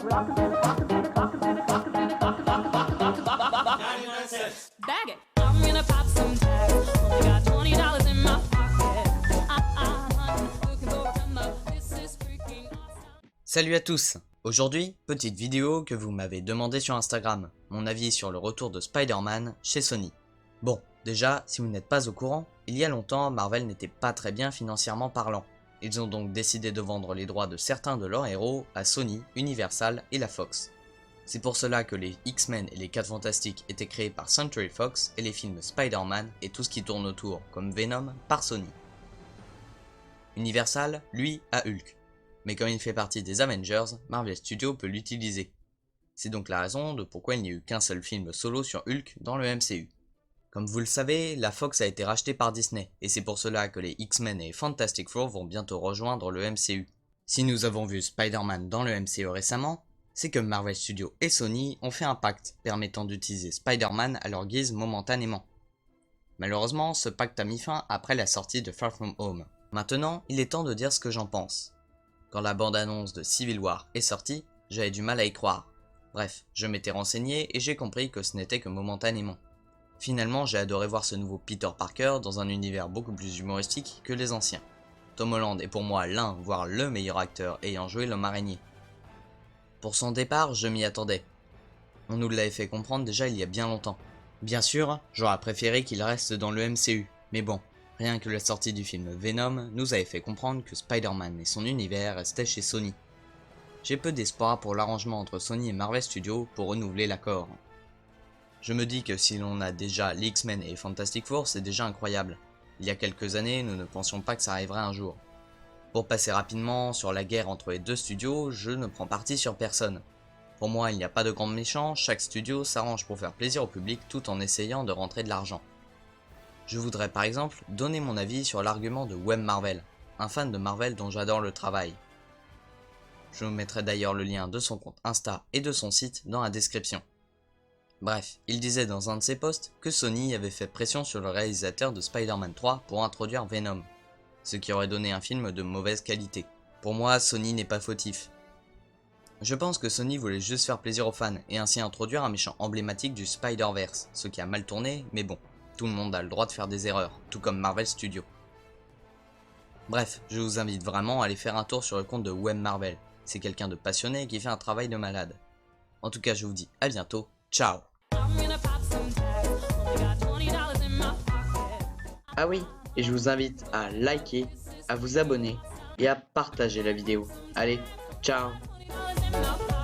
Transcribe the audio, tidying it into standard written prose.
Bag it. I'm gonna pop some tags. Only got $20 in my pocket. Looking for a come up. This is freaking awesome. Salut à tous! Aujourd'hui, petite vidéo que vous m'avez demandé sur Instagram, mon avis sur le retour de Spider-Man chez Sony. Bon, déjà, si vous n'êtes pas au courant, il y a longtemps, Marvel n'était pas très bien financièrement parlant. Ils ont donc décidé de vendre les droits de certains de leurs héros à Sony, Universal et la Fox. C'est pour cela que les X-Men et les 4 Fantastiques étaient créés par Century Fox et les films Spider-Man et tout ce qui tourne autour, comme Venom, par Sony. Universal, lui, a Hulk. Mais comme il fait partie des Avengers, Marvel Studios peut l'utiliser. C'est donc la raison de pourquoi il n'y a eu qu'un seul film solo sur Hulk dans le MCU. Comme vous le savez, la Fox a été rachetée par Disney, et c'est pour cela que les X-Men et Fantastic Four vont bientôt rejoindre le MCU. Si nous avons vu Spider-Man dans le MCU récemment, c'est que Marvel Studios et Sony ont fait un pacte permettant d'utiliser Spider-Man à leur guise momentanément. Malheureusement, ce pacte a mis fin après la sortie de Far From Home. Maintenant, il est temps de dire ce que j'en pense. Quand la bande-annonce de Civil War est sortie, j'avais du mal à y croire. Bref, je m'étais renseigné et j'ai compris que ce n'était que momentanément. Finalement, j'ai adoré voir ce nouveau Peter Parker dans un univers beaucoup plus humoristique que les anciens. Tom Holland est pour moi l'un, voire le meilleur acteur ayant joué l'homme araignée. Pour son départ, je m'y attendais. On nous l'avait fait comprendre déjà il y a bien longtemps. Bien sûr, j'aurais préféré qu'il reste dans le MCU, mais bon, rien que la sortie du film Venom nous avait fait comprendre que Spider-Man et son univers restaient chez Sony. J'ai peu d'espoir pour l'arrangement entre Sony et Marvel Studios pour renouveler l'accord. Je me dis que si l'on a déjà les X-Men et Fantastic Four, c'est déjà incroyable. Il y a quelques années, nous ne pensions pas que ça arriverait un jour. Pour passer rapidement sur la guerre entre les deux studios, je ne prends parti sur personne. Pour moi, il n'y a pas de grands méchants, chaque studio s'arrange pour faire plaisir au public tout en essayant de rentrer de l'argent. Je voudrais par exemple donner mon avis sur l'argument de Web Marvel, un fan de Marvel dont j'adore le travail. Je vous mettrai d'ailleurs le lien de son compte Insta et de son site dans la description. Bref, il disait dans un de ses posts que Sony avait fait pression sur le réalisateur de Spider-Man 3 pour introduire Venom, ce qui aurait donné un film de mauvaise qualité. Pour moi, Sony n'est pas fautif. Je pense que Sony voulait juste faire plaisir aux fans et ainsi introduire un méchant emblématique du Spider-Verse, ce qui a mal tourné, mais bon, tout le monde a le droit de faire des erreurs, tout comme Marvel Studios. Bref, je vous invite vraiment à aller faire un tour sur le compte de Web Marvel, c'est quelqu'un de passionné qui fait un travail de malade. En tout cas, je vous dis à bientôt, ciao! Ah oui, et je vous invite à liker, à vous abonner et à partager la vidéo. Allez, ciao! $20 in my pocket.